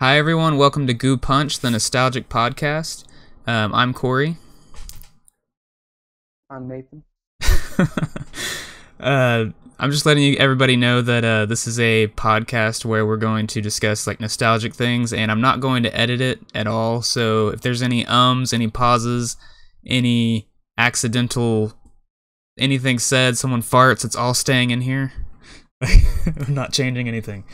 Hi everyone, welcome to Goo Punch, the nostalgic podcast. I'm Corey. I'm Nathan. I'm just letting everybody know that this is a podcast where we're going to discuss like nostalgic things, and I'm not going to edit it at all. So if there's any any pauses, any accidental anything said, someone farts, it's all staying in here. I'm not changing anything.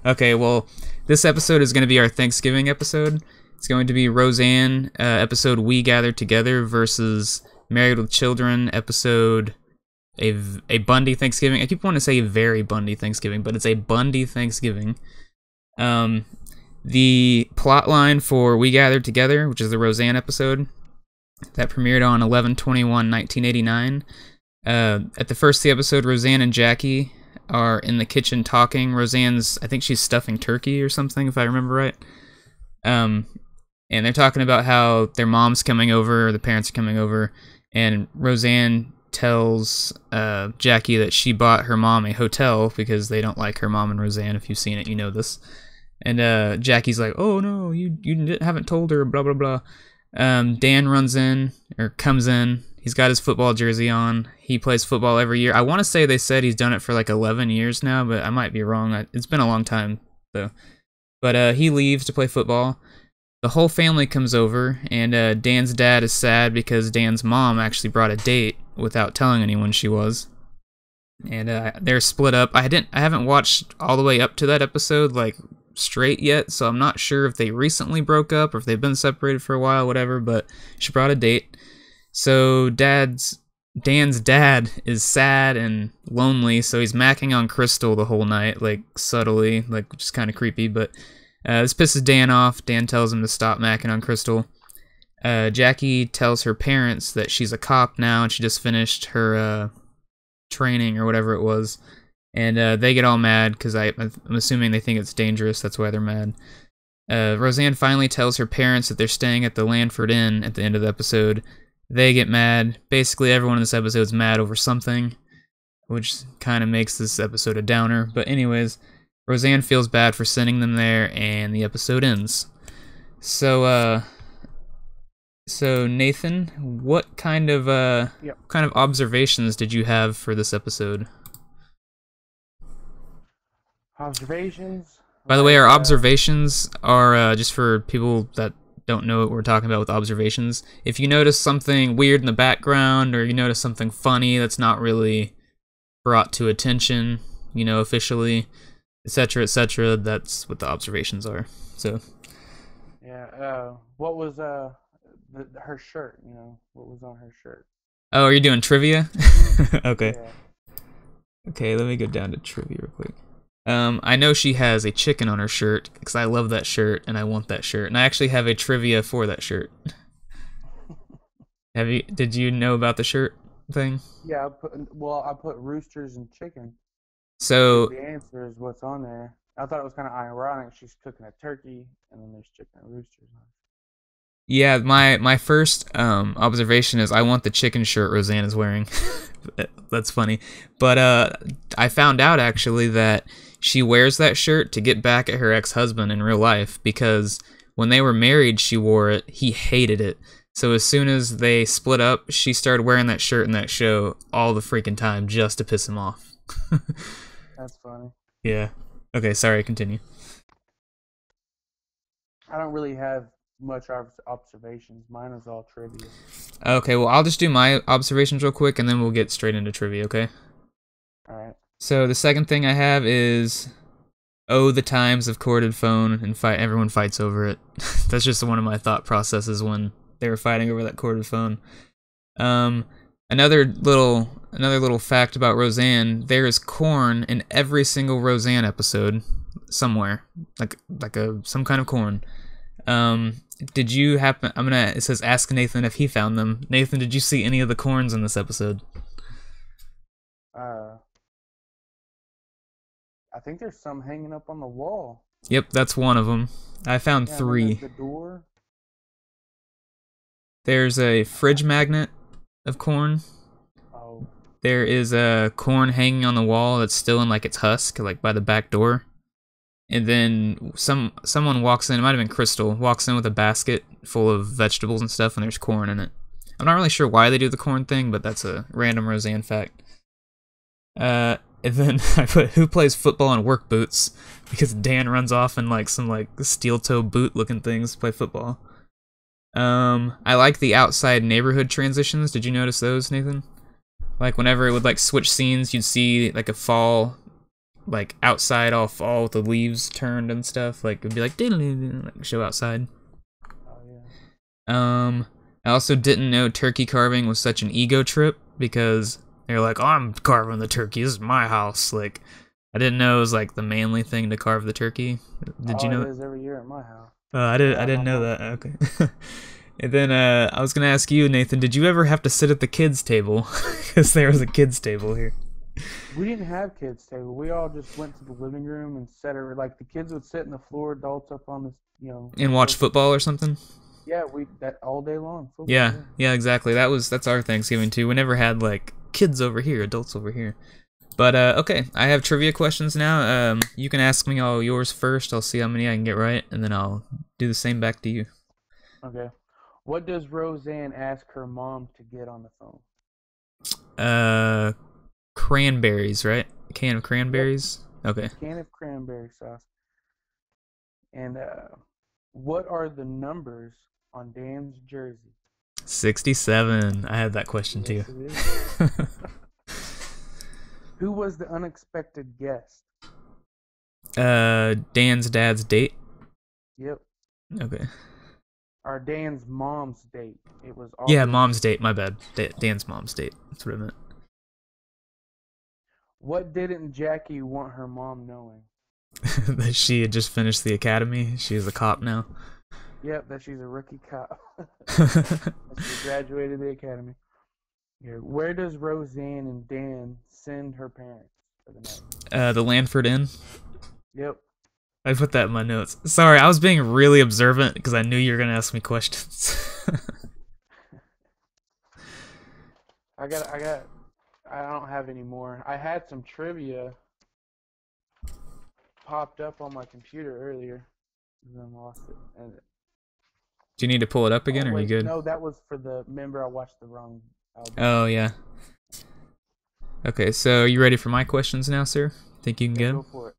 Okay, well, this episode is going to be our Thanksgiving episode. It's going to be Roseanne episode We Gather Together versus Married with Children episode a Bundy Thanksgiving. I keep wanting to say a very Bundy Thanksgiving, but it's a Bundy Thanksgiving. The plot line for We Gather Together, which is the Roseanne episode, that premiered on 11/21/1989. At the first of the episode, Roseanne and Jackie are in the kitchen talking. I think she's stuffing turkey or something, if I remember right. And they're talking about how their mom's coming over, or the parents are coming over, and Roseanne tells Jackie that she bought her mom a hotel because they don't like her mom and Roseanne. If you've seen it, you know this. And Jackie's like, "Oh no, you haven't told her, blah blah blah." Dan comes in. He's got his football jersey on. He plays football every year. I want to say they said he's done it for like 11 years now, but I might be wrong. It's been a long time, though. But he leaves to play football. The whole family comes over, and Dan's dad is sad because Dan's mom actually brought a date without telling anyone she was. And they're split up. I haven't watched all the way up to that episode, like, straight yet, so I'm not sure if they recently broke up or if they've been separated for a while, whatever, but she brought a date. So Dan's dad is sad and lonely, so he's macking on Crystal the whole night, like subtly, like which is kind of creepy, but this pisses Dan off. Dan tells him to stop macking on Crystal. Jackie tells her parents that she's a cop now and she just finished her training or whatever it was, and they get all mad because I'm assuming they think it's dangerous, that's why they're mad. Roseanne finally tells her parents that they're staying at the Lanford Inn at the end of the episode. They get mad. Basically, everyone in this episode is mad over something, which kind of makes this episode a downer. But anyways, Roseanne feels bad for sending them there, and the episode ends. So Nathan, what kind of observations did you have for this episode? Observations? By the way, our observations are just for people that don't know what we're talking about with observations. If you notice something weird in the background, or you notice something funny that's not really brought to attention, officially, etc., etc., that's what the observations are. So. Yeah. What was her shirt? What was on her shirt? Oh, are you doing trivia? Okay. Yeah. Okay, let me go down to trivia real quick. I know she has a chicken on her shirt because I love that shirt and I want that shirt, and I actually have a trivia for that shirt. Did you know about the shirt thing? Yeah, I put roosters and chicken. So the answer is what's on there. I thought it was kind of ironic. She's cooking a turkey, and then there's chicken and roosters on it. Yeah, my first observation is I want the chicken shirt Roseanne is wearing. That's funny. But I found out actually that she wears that shirt to get back at her ex-husband in real life, because when they were married she wore it. He hated it. So as soon as they split up, she started wearing that shirt in that show all the freaking time just to piss him off. That's funny. Yeah. Okay, sorry, continue. I don't really have much observations. Mine is all trivia. Okay, well, I'll just do my observations real quick, and then we'll get straight into trivia, okay? Alright. So the second thing I have is, the times of corded phone, and everyone fights over it. That's just one of my thought processes when they were fighting over that corded phone. Another little fact about Roseanne: there is corn in every single Roseanne episode somewhere, like some kind of corn. Did you happen? It says ask Nathan if he found them. Nathan, did you see any of the corns in this episode? I think there's some hanging up on the wall. Yep, that's one of them. I found 3. The door. There's a fridge magnet of corn. Oh. There is a corn hanging on the wall that's still in like its husk, like by the back door. And then someone walks in, it might have been Crystal, walks in with a basket full of vegetables and stuff, and there's corn in it. I'm not really sure why they do the corn thing, but that's a random Roseanne fact. And then I put, who plays football in work boots? Because Dan runs off in like some like steel toe boot looking things to play football. I like the outside neighborhood transitions. Did you notice those, Nathan? Like whenever it would like switch scenes, you'd see like a fall, like outside all fall with the leaves turned and stuff. Like it'd be like show outside. Oh yeah. I also didn't know turkey carving was such an ego trip because they're like, oh, I'm carving the turkey. This is my house. Like, I didn't know it was like the manly thing to carve the turkey. Did you know? It is every year at my house. I didn't know that. Okay. And then I was gonna ask you, Nathan, did you ever have to sit at the kids' table? Because there was a kids' table here. We didn't have kids' table. We all just went to the living room and sat over. Like the kids would sit on the floor, adults up on the, And watch football or something. Yeah, that all day long. Football, yeah, exactly. That's our Thanksgiving too. We never had like kids over here, adults over here. But okay, I have trivia questions now. You can ask me all yours first. I'll see how many I can get right, and then I'll do the same back to you. Okay. What does Roseanne ask her mom to get on the phone? Cranberries, right? A can of cranberries? Yep. Okay. A can of cranberry sauce. And what are the numbers on Dan's jersey? 67. I had that question too. Who was the unexpected guest? Dan's dad's date? Yep. Okay. Or Dan's mom's date. It was all Yeah, mom's date, my bad. Dan's mom's date. That's what I meant. What didn't Jackie want her mom knowing? That she had just finished the academy. She's a cop now. Yep, that she's a rookie cop. She graduated the academy. Here, where does Roseanne and Dan send her parents for the night? The Lanford Inn. Yep. I put that in my notes. Sorry, I was being really observant because I knew you were gonna ask me questions. I don't have any more. I had some trivia popped up on my computer earlier, and then lost it. Do you need to pull it up again, or are you good? No, that was for the. Remember, I watched the wrong album. Oh yeah. Okay, so are you ready for my questions now, sir? Think you can get them? Go for it.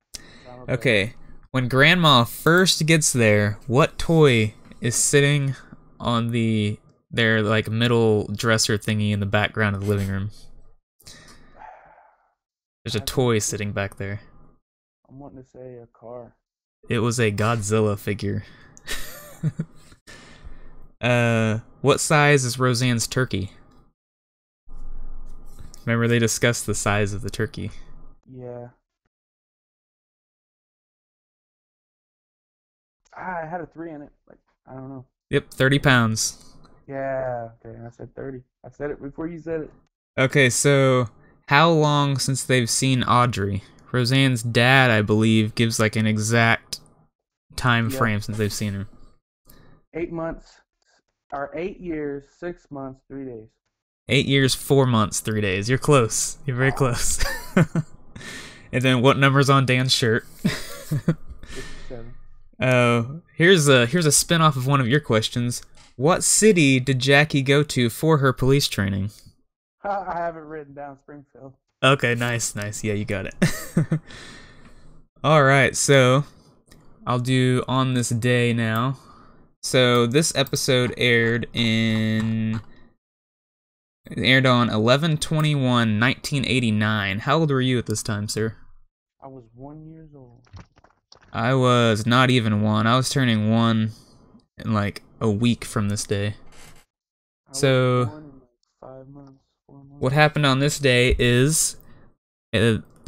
Okay. When Grandma first gets there, what toy is sitting on their like middle dresser thingy in the background of the living room? There's a toy sitting back there. I'm wanting to say a car. It was a Godzilla figure. What size is Roseanne's turkey? Remember they discussed the size of the turkey. Yeah. I had a 3 in it. Like, I don't know. Yep, 30 pounds. Yeah, okay, I said 30. I said it before you said it. Okay, so how long since they've seen Audrey? Roseanne's dad, I believe, gives like an exact time frame since they've seen her. 8 months, or 8 years, 6 months, 3 days. 8 years, 4 months, 3 days. You're close. You're very close. And then what number's on Dan's shirt? 57. Here's a spin-off of one of your questions. What city did Jackie go to for her police training? I have it written down, Springfield. Okay, nice. Yeah, you got it. Alright, so I'll do on this day now. So this episode aired on 11/21/1989. How old were you at this time, sir? I was 1 year old. I was not even 1. I was turning 1 in like a week from this day. So, 5 months, 4 months. What happened on this day is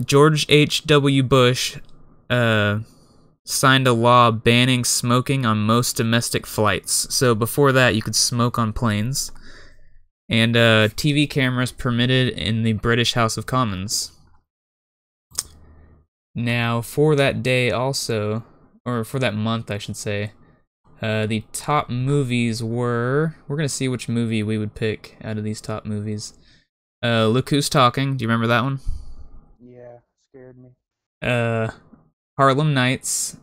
George H.W. Bush signed a law banning smoking on most domestic flights. So before that, you could smoke on planes. And TV cameras permitted in the British House of Commons. Now, for that day also, or for that month, I should say, the top movies were... We're going to see which movie we would pick out of these top movies. Look Who's Talking. Do you remember that one? Yeah, scared me. Harlem Nights,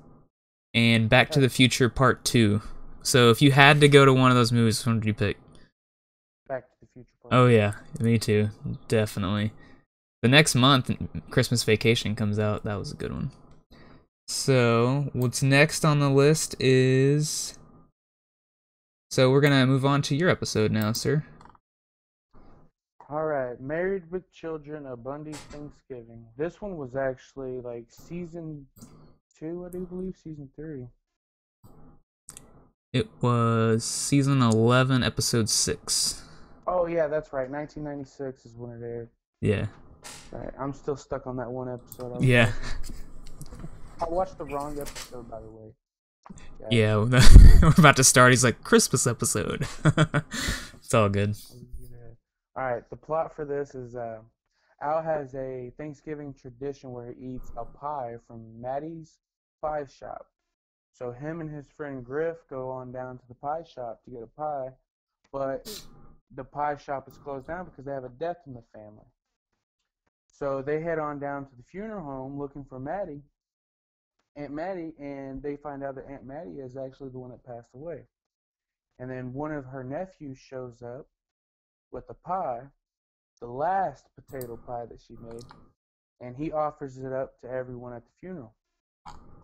and Back to the Future Part 2. So if you had to go to one of those movies, which one would you pick? Back to the Future Part. Oh yeah, me too. Definitely. The next month, Christmas Vacation comes out. That was a good one. So, what's next on the list is... So we're gonna move on to your episode now, sir. Alright, Married with Children, A Bundy Thanksgiving. This one was actually like season 2, I do believe, season 3. It was season 11, episode 6. Oh yeah, that's right, 1996 is when it aired. Yeah. Right, I'm still stuck on that one episode. Yeah. I watched the wrong episode, by the way. Yeah, we're about to start. He's like, Christmas episode. It's all good. Alright, the plot for this is Al has a Thanksgiving tradition where he eats a pie from Maddie's Pie Shop. So him and his friend Griff go on down to the pie shop to get a pie, but the pie shop is closed down because they have a death in the family. So they head on down to the funeral home looking for Aunt Maddie, and they find out that Aunt Maddie is actually the one that passed away. And then one of her nephews shows up with a pie, the last potato pie that she made, and he offers it up to everyone at the funeral.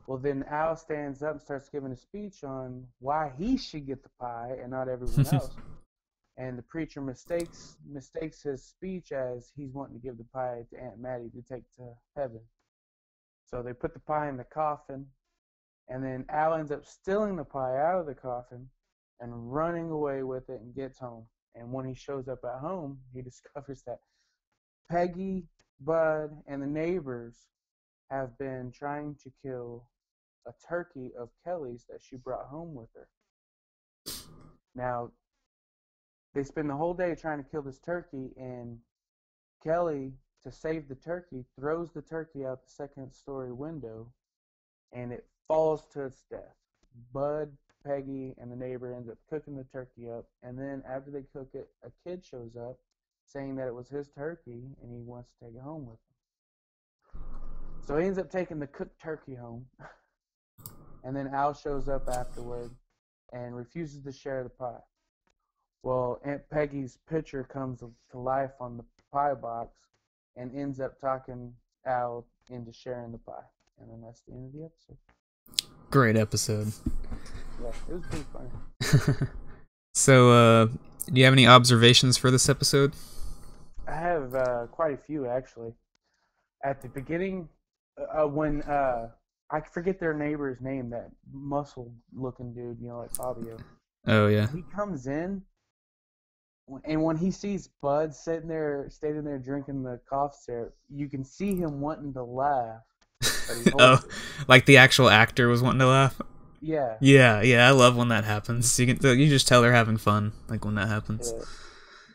Well, then Al stands up and starts giving a speech on why he should get the pie and not everyone else. And the preacher mistakes his speech as he's wanting to give the pie to Aunt Maddie to take to heaven. So they put the pie in the coffin, and then Al ends up stealing the pie out of the coffin and running away with it and gets home. And when he shows up at home, he discovers that Peggy, Bud, and the neighbors have been trying to kill a turkey of Kelly's that she brought home with her. Now, they spend the whole day trying to kill this turkey, and Kelly, to save the turkey, throws the turkey out the second-story window, and it falls to its death. Bud, Peggy, and the neighbor ends up cooking the turkey up, and then after they cook it, a kid shows up saying that it was his turkey, and he wants to take it home with him. So he ends up taking the cooked turkey home, and then Al shows up afterward and refuses to share the pie. Well, Aunt Peggy's picture comes to life on the pie box and ends up talking Al into sharing the pie. And then that's the end of the episode. Great episode. Yeah, it was pretty funny. So, do you have any observations for this episode? I have quite a few, actually. At the beginning, when I forget their neighbor's name, that muscle-looking dude, like Fabio. Oh, yeah. He comes in, and when he sees Bud standing there drinking the cough syrup, you can see him wanting to laugh. Oh, like the actual actor was wanting to laugh? Yeah. Yeah, I love when that happens. You just tell they're having fun, like when that happens. Yeah.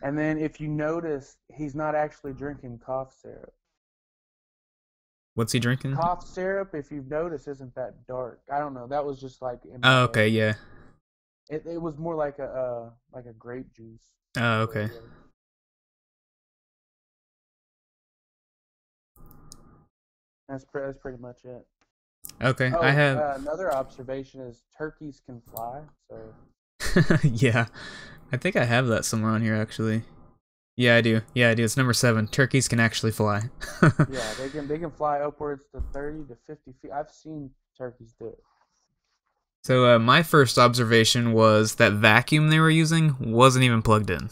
And then if you notice, he's not actually drinking cough syrup. What's he drinking? Cough syrup, if you've noticed, isn't that dark. I don't know. That was just like... Oh, okay, yeah. It was more like a grape juice. Oh, okay. That's pretty much it. Okay, Oh, I have... another observation is turkeys can fly, so... Yeah, I think I have that somewhere on here, actually. Yeah, I do. It's number 7. Turkeys can actually fly. Yeah, they can fly upwards to 30 to 50 feet. I've seen turkeys do it. So, my first observation was that vacuum they were using wasn't even plugged in.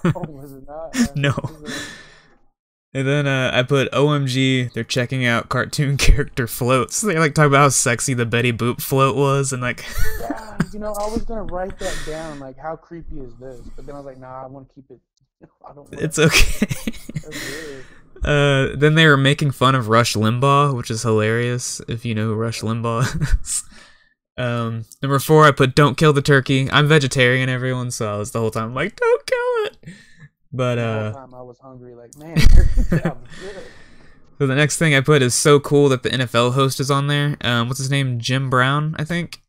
Oh, was it not? No. And then I put OMG, they're checking out cartoon character floats. They talk about how sexy the Betty Boop float was and Yeah, I was gonna write that down, how creepy is this? But then I was like, nah, I want to keep it. I don't. It's okay. Then they were making fun of Rush Limbaugh, which is hilarious if you know who Rush Limbaugh is. Number 4, I put don't kill the turkey. I'm vegetarian, everyone, so I was the whole time like, don't kill it. But the whole time I was hungry, man, turkey sounds good. So the next thing I put is so cool that the NFL host is on there. What's his name? Jim Brown, I think.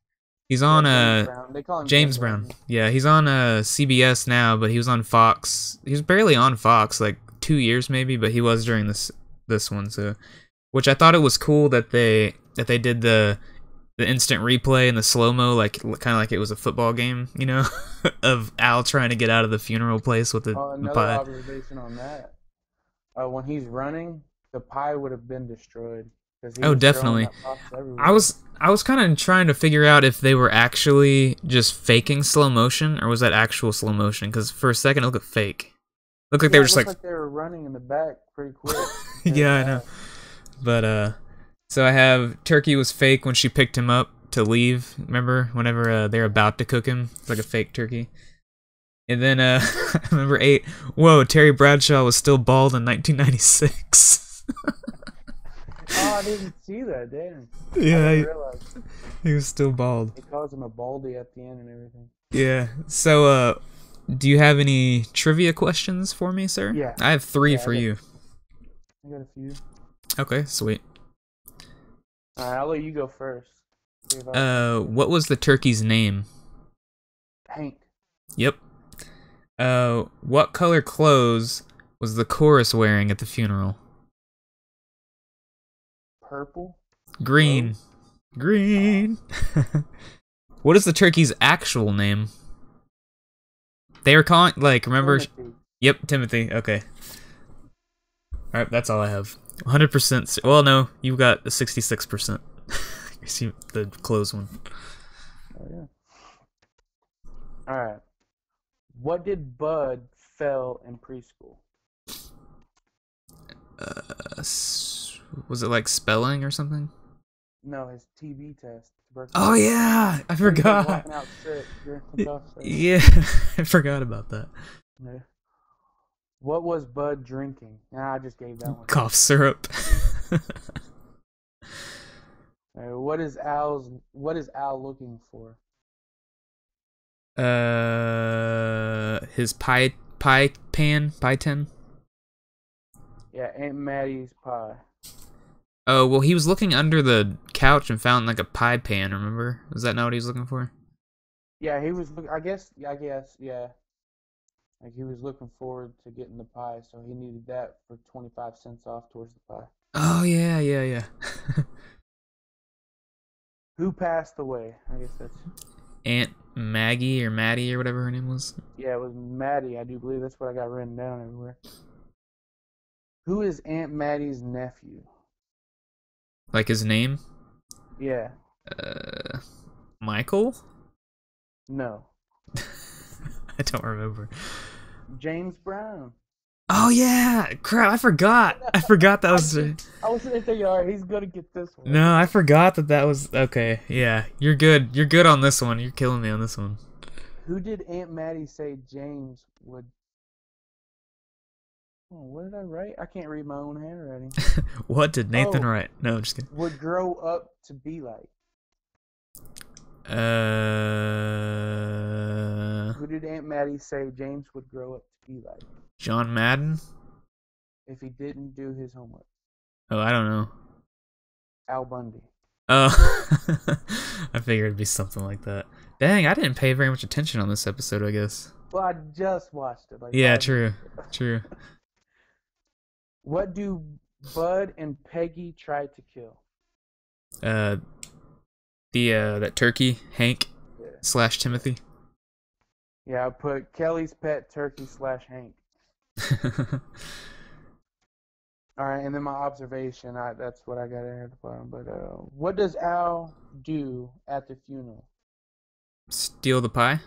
He's on James Brown. They call him James Brown. Yeah, he's on CBS now, but he was on Fox. He was barely on Fox, 2 years maybe, but he was during this one. So Which I thought it was cool that they did the instant replay and the slow-mo, like kind of like it was a football game, you know, of Al trying to get out of the funeral place with the Another pie. observation on that. When he's running, the pie would have been destroyed. He Oh, was throwing definitely. that box everywhere. I was kind of trying to figure out if they were actually just faking slow motion or was that actual slow motion? Because for a second it looked fake. Looked like they were just like they were running in the back pretty quick. Yeah, I know. But so I have Turkey was fake when she picked him up to leave. Remember, whenever they're about to cook him, it's like a fake turkey. And then number 8. Whoa, Terry Bradshaw was still bald in 1996. Oh, I didn't see that. Damn. Yeah, I didn't realize. he was still bald. They calls him a baldy at the end and everything. Yeah. So, do you have any trivia questions for me, sir? Yeah. I have 3 for you. I got a few. Okay, sweet. Alright, I'll let you go first. What was the turkey's name? Hank. Yep. What color clothes was the chorus wearing at the funeral? Purple. Green. Oh. Green. What is the turkey's actual name? They were calling, like, remember? Timothy. Yep, Timothy. Okay. Alright, that's all I have. 100%. Well, no, you got a 66%. You see the close one. Oh, yeah. Alright. What did Bud fail in preschool? Was it like spelling or something? No, his TB test. Oh yeah, I forgot. Walking out sick during the cough syrup. Yeah, I forgot about that. Yeah. What was Bud drinking? Nah, I just gave that one. Cough syrup. What is Al looking for? His pie tin. Yeah, Aunt Maddie's pie. Oh, well, he was looking under the couch and found like a pie pan, remember? Was that not what he was looking for? Yeah, he was, I guess, yeah. Like, he was looking forward to getting the pie, so he needed that for 25 cents off towards the pie. Oh, yeah. Who passed away? I guess that's... Aunt Maggie or Maddie or whatever her name was. Yeah, it was Maddie. I do believe that's what I got written down everywhere. Who is Aunt Maddie's nephew? Like his name? Yeah. Michael? No. I don't remember. James Brown. Oh yeah! Crap, I forgot. I forgot that was. I was thinking, alright, he's gonna get this one. No, I forgot that was. Okay, yeah, you're good. You're good on this one. You're killing me on this one. Who did Aunt Maddie say James would? Oh, what did I write? I can't read my own handwriting. What did Nathan write? No, I'm just kidding. Would grow up to be like. Who did Aunt Maddie say James would grow up to be like? John Madden? If he didn't do his homework. Oh, I don't know. Al Bundy. Oh, I figured it'd be something like that. Dang, I didn't pay very much attention on this episode, I guess. Well, I just watched it. Like yeah, true. What do Bud and Peggy try to kill? That turkey, Hank / Timothy. Yeah, I put Kelly's pet turkey / Hank. All right, and then my observation, that's what I got here at the bottom. But what does Al do at the funeral? Steal the pie?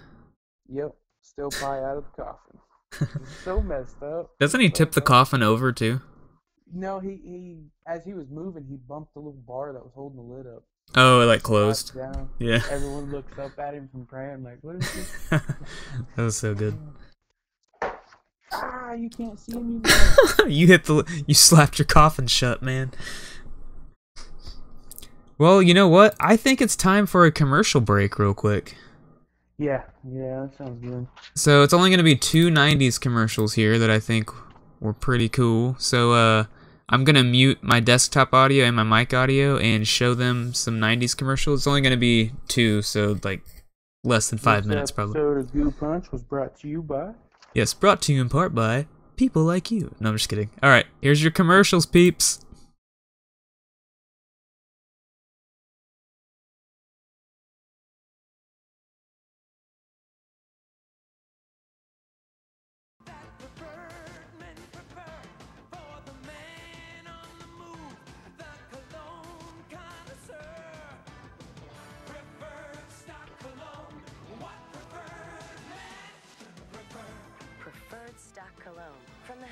Yep, steal pie out of the coffin. It's so messed up. Doesn't he tip the coffin over too? No, he as he was moving, he bumped the little bar that was holding the lid up. Oh, it like closed. Down. Yeah. Everyone looks up at him from praying, like, what is this? That was so good. Ah, you can't see me. You slapped your coffin shut, man. Well, you know what? I think it's time for a commercial break real quick. Yeah, that sounds good. So it's only going to be 2 90s commercials here that I think were pretty cool. So I'm going to mute my desktop audio and my mic audio and show them some 90s commercials. It's only going to be 2, so like less than 5 minutes probably. This episode of Goo Punch was brought to you by... Yes, brought to you in part by people like you. No, I'm just kidding. Alright, here's your commercials, peeps.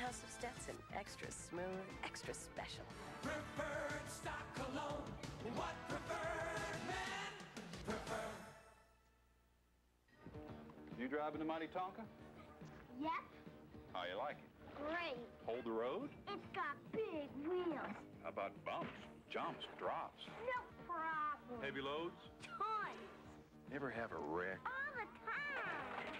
House of Stetson. Extra smooth, extra special. Preferred stock cologne. What preferred men prefer? You driving the mighty Tonka? Yep, How you like it? great. Hold the road? It's got big wheels. How about bumps, jumps, drops? No problem. Heavy loads? Tons. Never have a wreck? All the time.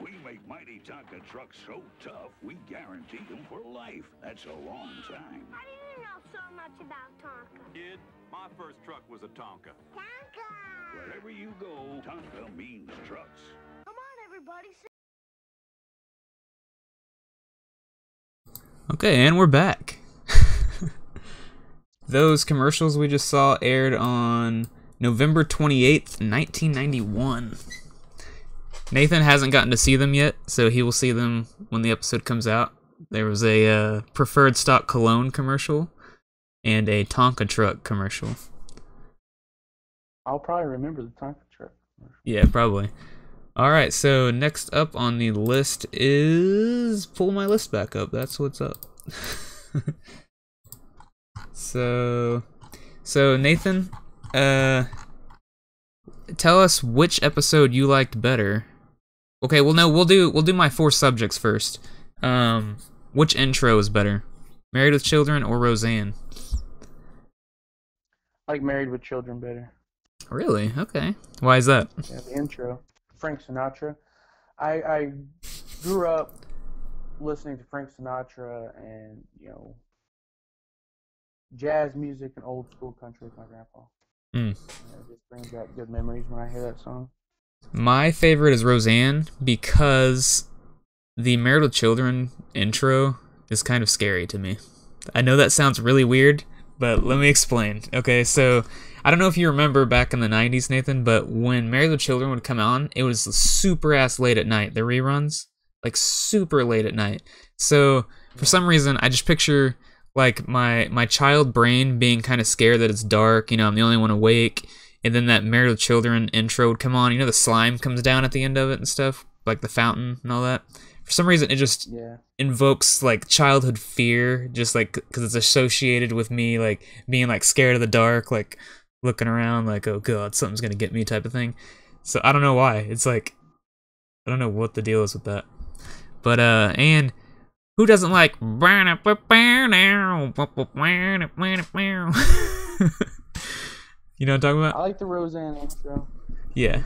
We make mighty Tonka trucks so tough, we guarantee them for life. That's a long time. How do you know so much about Tonka? Kid, my first truck was a Tonka. Tonka! Wherever you go, Tonka means trucks. Come on, everybody. Okay, and we're back. Those commercials we just saw aired on November 28th, 1991. Nathan hasn't gotten to see them yet, so he will see them when the episode comes out. There was a preferred stock cologne commercial and a Tonka truck commercial. I'll probably remember the Tonka truck. Yeah, probably. Alright, so next up on the list is... Pull my list back up, that's what's up. So Nathan, tell us which episode you liked better. Okay, well no, we'll do my 4 subjects first. Which intro is better? Married with Children or Roseanne? I like Married with Children better. Really? Okay. Why is that? Yeah, the intro. Frank Sinatra. I grew up listening to Frank Sinatra and, you know, jazz music and old school country with my grandpa. It just brings back good memories when I hear that song. My favorite is Roseanne because the Married with Children intro is kind of scary to me. I know that sounds really weird, but let me explain. Okay, so I don't know if you remember back in the 90s, Nathan, but when Married with Children would come on, it was super ass late at night, the reruns. Like super late at night. So for some reason, I just picture like my child brain being kind of scared that it's dark, you know, I'm the only one awake, and then that Married with Children intro would come on, you know, the slime comes down at the end of it and stuff, like the fountain and all that. For some reason, it just invokes like childhood fear, just like because it's associated with me like being like scared of the dark, like looking around like, oh god, something's gonna get me type of thing. So I don't know why. It's like, I don't know what the deal is with that. But and who doesn't like you know what I'm talking about? I like the Roseanne intro. Yeah.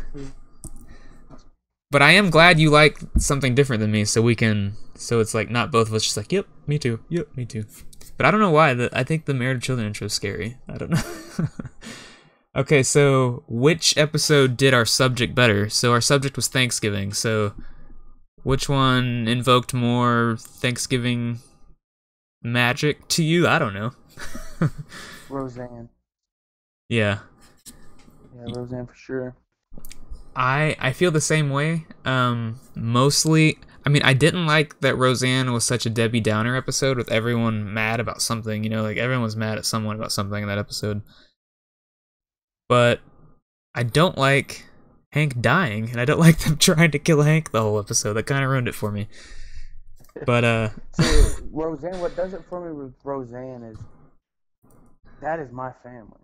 But I am glad you like something different than me, so it's like not both of us just like, yep, me too, yep, me too. But I don't know why, I think the Married with Children intro is scary. I don't know. Okay, so which episode did our subject better? So our subject was Thanksgiving, so which one invoked more Thanksgiving magic to you? I don't know. Roseanne. Yeah. Yeah, Roseanne for sure. I feel the same way. Mostly, I mean, I didn't like that Roseanne was such a Debbie Downer episode with everyone mad about something, you know, like everyone was mad at someone about something in that episode. But I don't like Hank dying, and I don't like them trying to kill Hank the whole episode. That kind of ruined it for me. But, See, Roseanne, what does it for me with Roseanne is that is my family.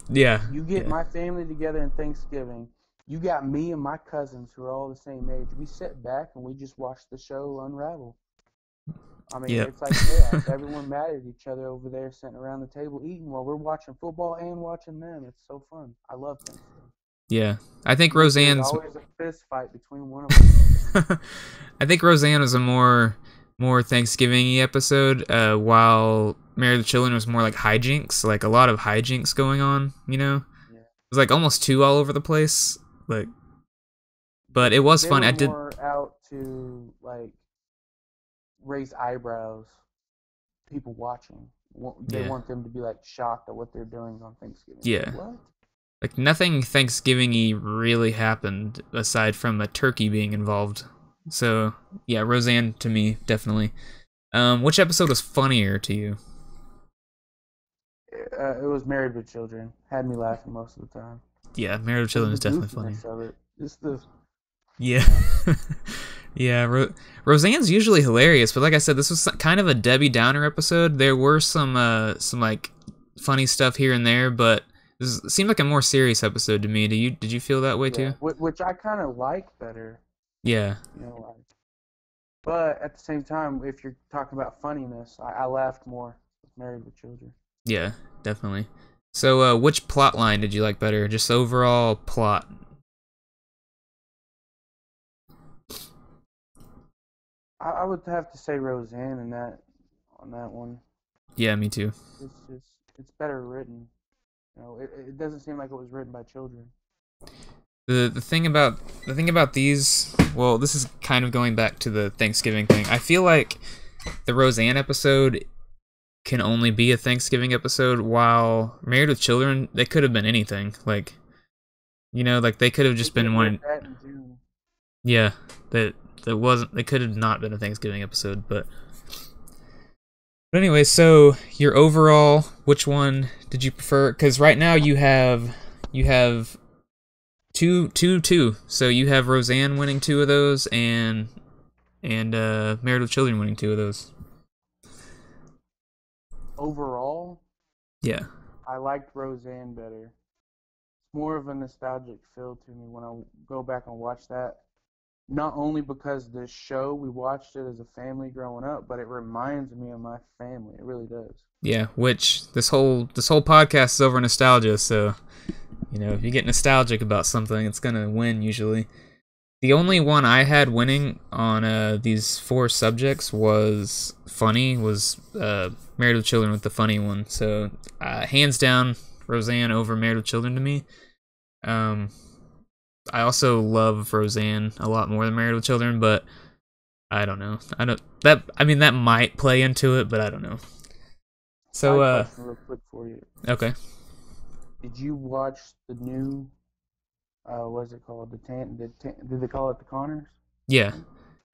yeah. You get my family together in Thanksgiving. You got me and my cousins who are all the same age. We sit back and we just watch the show unravel. I mean, it's like chaos. Everyone mad at each other over there sitting around the table eating while we're watching football and watching them. It's so fun. I love Thanksgiving. Yeah. I think Roseanne's... There's always a fist fight between one of them. I think Roseanne was a more Thanksgiving-y episode, while Married with Children was more like hijinks, like a lot of hijinks going on, you know? Yeah. It was like almost too all over the place. Like, but it was fun. I did more out to like raise eyebrows. People watching, they want them to be like shocked at what they're doing on Thanksgiving. Yeah, like, what? Like nothing Thanksgiving-y really happened aside from a turkey being involved. So yeah, Roseanne to me definitely. Which episode was funnier to you? It was Married with Children. Had me laughing most of the time. Yeah, Married with Children is definitely funny. It's the yeah. Yeah, Roseanne's usually hilarious, but like I said, this was kind of a Debbie Downer episode. There were some like funny stuff here and there, but it seemed like a more serious episode to me. Did you feel that way too? Which I kind of like better, Yeah. you know. Like, but at the same time, if you're talking about funniness, I laughed more with Married with Children. Yeah, definitely. So, which plot line did you like better? Just overall plot. I would have to say Roseanne on that one. Yeah, me too. It's better written. You know, it doesn't seem like it was written by children. The thing about these, well, this is kind of going back to the Thanksgiving thing. I feel like the Roseanne episode can only be a Thanksgiving episode, while Married with Children, they could have been anything. Like, you know, like they could have just been one. That in June. Yeah, that wasn't. They could have not been a Thanksgiving episode, but anyway. So your overall, which one did you prefer? Because right now you have two. So you have Roseanne winning 2 of those, and Married with Children winning 2 of those. Overall, Yeah. I liked Roseanne better. It's more of a nostalgic feel to me when I go back and watch that. Not only because the show, we watched it as a family growing up, but it reminds me of my family. It really does. Yeah, which this whole podcast is over nostalgia, so you know, if you get nostalgic about something, it's gonna win usually. The only one I had winning on these 4 subjects was Married with Children with the funny one. So hands down, Roseanne over Married with Children to me. I also love Roseanne a lot more than Married with Children, but I don't know. That might play into it, but I don't know. So Question real quick for you. Okay. Did you watch the new? What's it called? Did they call it the Connors? Yeah,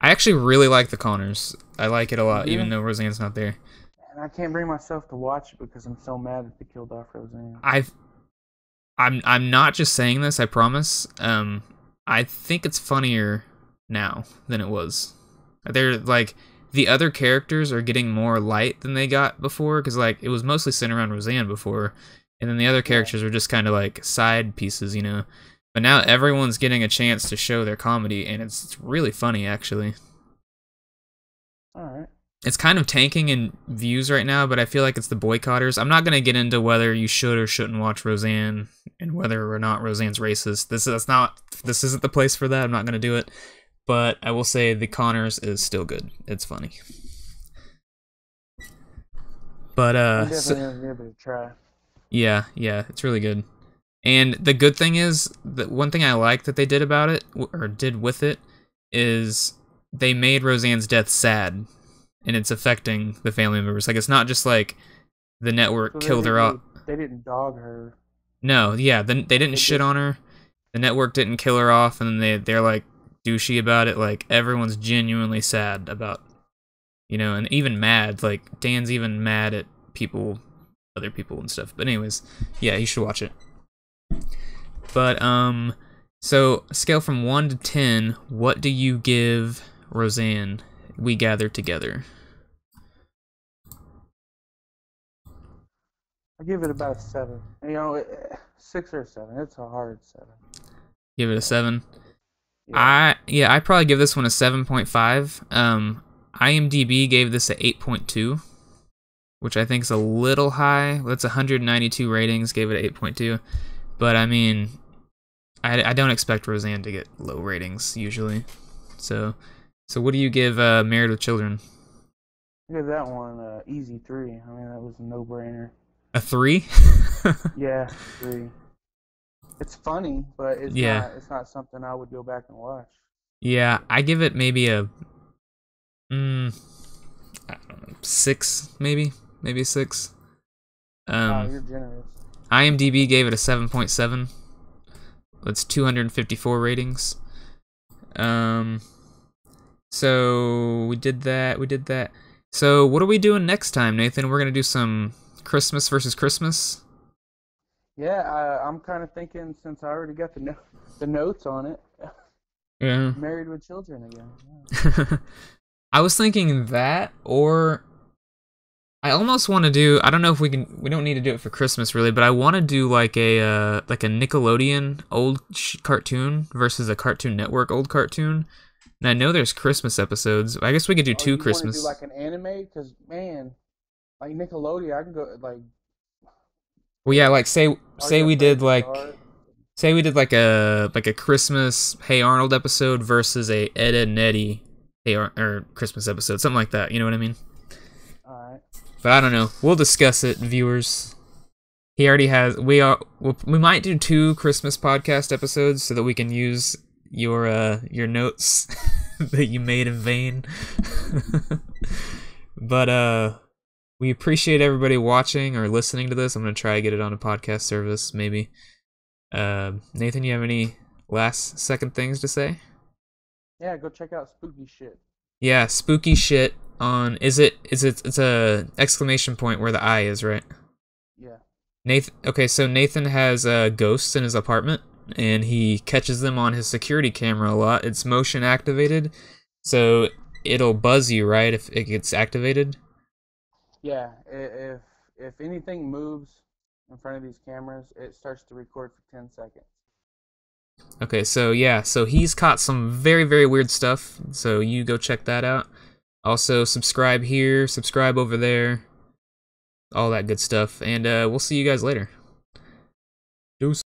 I actually really like the Connors. I like it a lot, Yeah. even though Roseanne's not there. And I can't bring myself to watch it because I'm so mad that they killed off Roseanne. I'm not just saying this, I promise. I think it's funnier now than it was. They're like, the other characters are getting more light than they got before, because like it was mostly centered around Roseanne before, and then the other characters were just kind of like side pieces, you know. But now everyone's getting a chance to show their comedy, and it's really funny actually. All right. It's kind of tanking in views right now, but I feel like it's the boycotters. I'm not going to get into whether you should or shouldn't watch Roseanne and whether or not Roseanne's racist. This isn't the place for that. I'm not going to do it. But I will say the Connors is still good. It's funny. But I'm definitely gonna give it a try. yeah, it's really good. And the good thing is, that one thing I like that they did about it, or did with it, is they made Roseanne's death sad. And it's affecting the family members. Like, it's not just like the network killed her off. They didn't dog her. No, yeah, they didn't shit on her. The network didn't kill her off, and then they're like douchey about it. Like, everyone's genuinely sad about, you know, and even mad. Like, Dan's even mad at other people and stuff. But anyways, yeah, you should watch it. But so scale from 1 to 10, what do you give Roseanne? We Gather Together. I give it about a 7. You know, 6 or 7. It's a hard 7. Give it a 7. Yeah. I probably give this one a 7.5. IMDb gave this a 8.2, which I think is a little high. That's 192 ratings, gave it 8.2. But I mean, I don't expect Roseanne to get low ratings usually. So what do you give Married with Children? I give that one easy 3. I mean, that was a no-brainer. A 3? Yeah, 3. It's funny, but it's not something I would go back and watch. Yeah, I give it maybe a I don't know, 6, maybe 6. Wow, you're generous. IMDb gave it a 7.7. That's 254 ratings. So we did that. So what are we doing next time, Nathan? We're gonna do some Christmas versus Christmas. Yeah, I'm kind of thinking, since I already got the notes on it, Yeah. Married with children again. Yeah. I was thinking that, or I almost want to do. I don't know if we can. We don't need to do it for Christmas, really, but I want to do like a Nickelodeon old cartoon versus a Cartoon Network old cartoon. And I know there's Christmas episodes. I guess we could do Oh, two you Christmas. want to do like an anime? Because man, like Nickelodeon, I can go like. Well, yeah, like say we did like Dark. say we did like a Christmas Hey Arnold episode versus a Ed, Edd n Eddy or Christmas episode, something like that. You know what I mean? All right. But I don't know. We'll discuss it, viewers. He already has. We might do 2 Christmas podcast episodes so that we can use your notes that you made in vain. But we appreciate everybody watching or listening to this. I'm gonna try to get it on a podcast service, maybe. Nathan, you have any last second things to say? Yeah, go check out Spooky Shit. Yeah, spooky shit on. It's a exclamation point where the I is, right? Yeah. Nathan. Okay, so Nathan has ghosts in his apartment, and he catches them on his security camera a lot. It's motion activated, so it'll buzz you, right, if it gets activated. Yeah. If anything moves in front of these cameras, it starts to record for 10 seconds. Okay, so yeah, so he's caught some very, very weird stuff, so you go check that out. Also, subscribe here, subscribe over there, all that good stuff, and we'll see you guys later. Deuce.